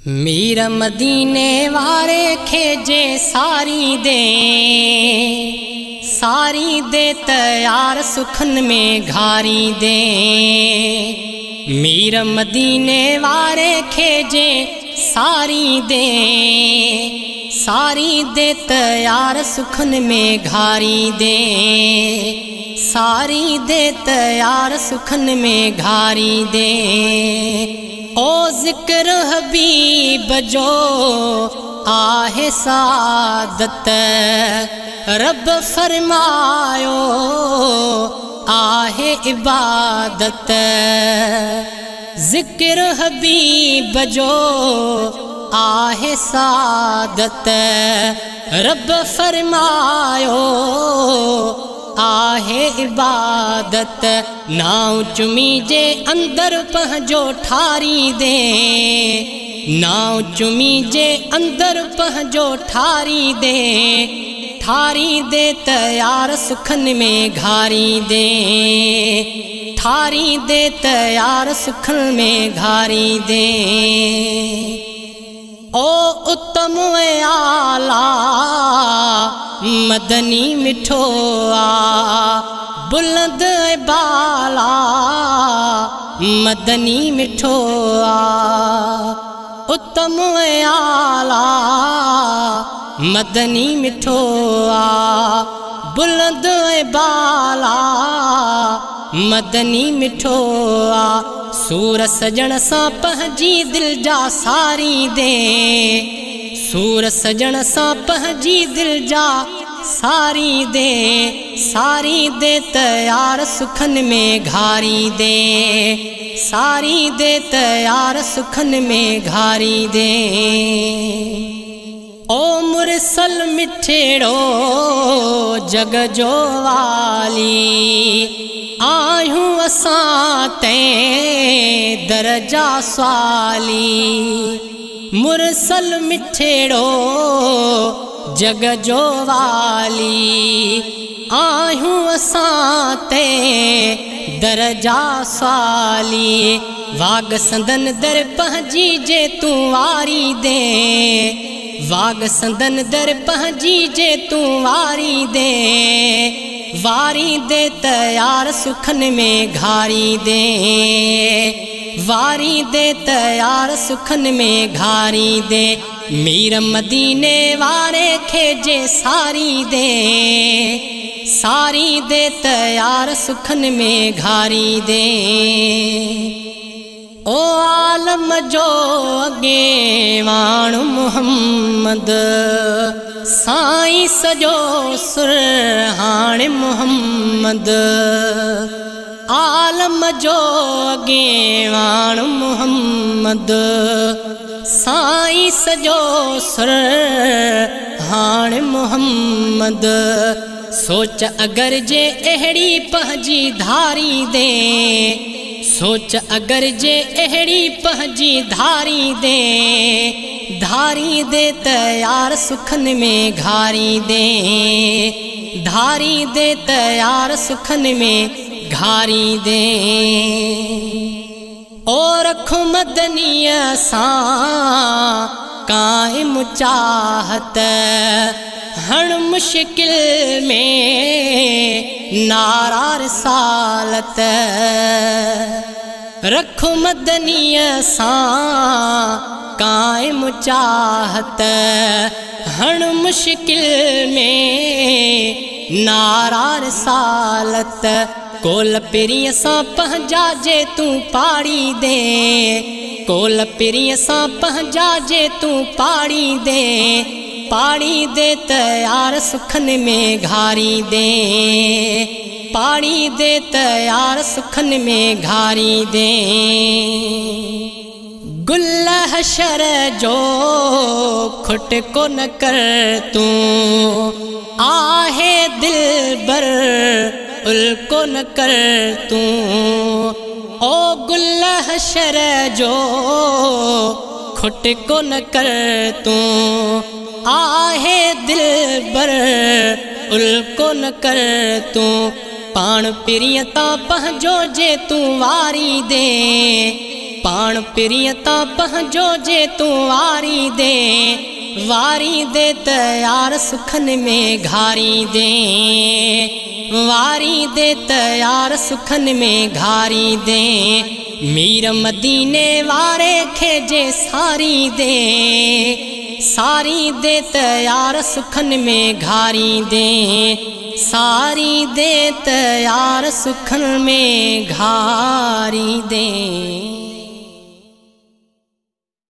मीर मदीने वारे खेजे सारी दे तयार सुखन में घारी दे। मीर मदीने वारे खेजे सारी दे तयार सुखन में घारी दे। सारी दे तयार सुखन में घारी दे। ओ जिक्र हबीब जो आहे सादत रब फरमायो आहे इबादत। जिक्र हबीब जो आहे सादत रब फरमायो आहे इबादत। नाउ चुमी जे अंदर पहुंचो ठारी दे। नाउ चुमी जे अंदर पहुंचो ठारी दे। ठारी दे तयार सुखन में घारी दे। ठारी दे तयार सुखन में घारी दे। ओ उत्तम आला मदनी मिठो आ बुलंद बाला मदनी मिठो आ। उत्तम आला मदनी मिठो आ बुलंद बाला मदनी मिठो आ। सूर सजन सा पहजी दिल जा सारी दे। सूर सजन सा पहजी दिल जा सारी दे। सारी दे तयार सुखन में घारी दे। सारी दे तयार सुखन में घारी दे। ओ मुरसल मिठेड़ो जग जो वाली आयूं असां ते दरजा स्वाली। मुरसल मिठेड़ो जग जो वाली आयूं असां ते दरजा स्वाली। वाग संदन दर पहुंची जे तू वारी दे। वाग संदन दर पहुंची जे तू वारी दे। वारी दे तयार सुखन में घारी दे। वारी दे तयार सुखन में घारी दे। मीर मदीने वारे खेजे सारी दे। सारी दे तयार सुखन में घारी दे। ओ आलम जो अगे वाण मुहम्मद साईं सजो सुरहान मुहम्मद। आलम जो अगे वाण मुहम्मद साईं सजो सुरहान मुहम्मद। सोच अगर जे अहड़ी पहजी धारी दे। सोच अगर जे अहड़ी पहजी धारी दे। धारी दे तयार सुखन में घारी दे। धारी दे तयार सुखन में घारी दे। और रखो मदनीय सा कायम चाहत हर मुश्किल में नारार सालत। रखो मदनीय सा कायम चाहत हर मुश्किल में नारार सालत। कोल पिरिय सा पहुंचा जे तू पाड़ी दे। कोल पिरिय सा पहुंचा जे तू पाड़ी दे। पाड़ी दे तयार सुखन में घारी दे। पाड़ी दे तयार सुखन में घारी दे। गुल हशर जो खुट को न कर तू आहे दिल बर उल को न कर तू। ओ गुल हशर जो खुट को न कर तू आहे दिल बर उल को न कर तू। पाण पिरियता पहुंचो जे तू वारी दे। पाण पिरियता पंहिंजो जे तूं वारी दे त यार सुखन में घारी दे वारी दे त यार सुखन में घारी दे मीर मदीने वारे खे जे सारी दे त यार सुखन में घारी दे सारी दे त यार सुखन में घारी दे।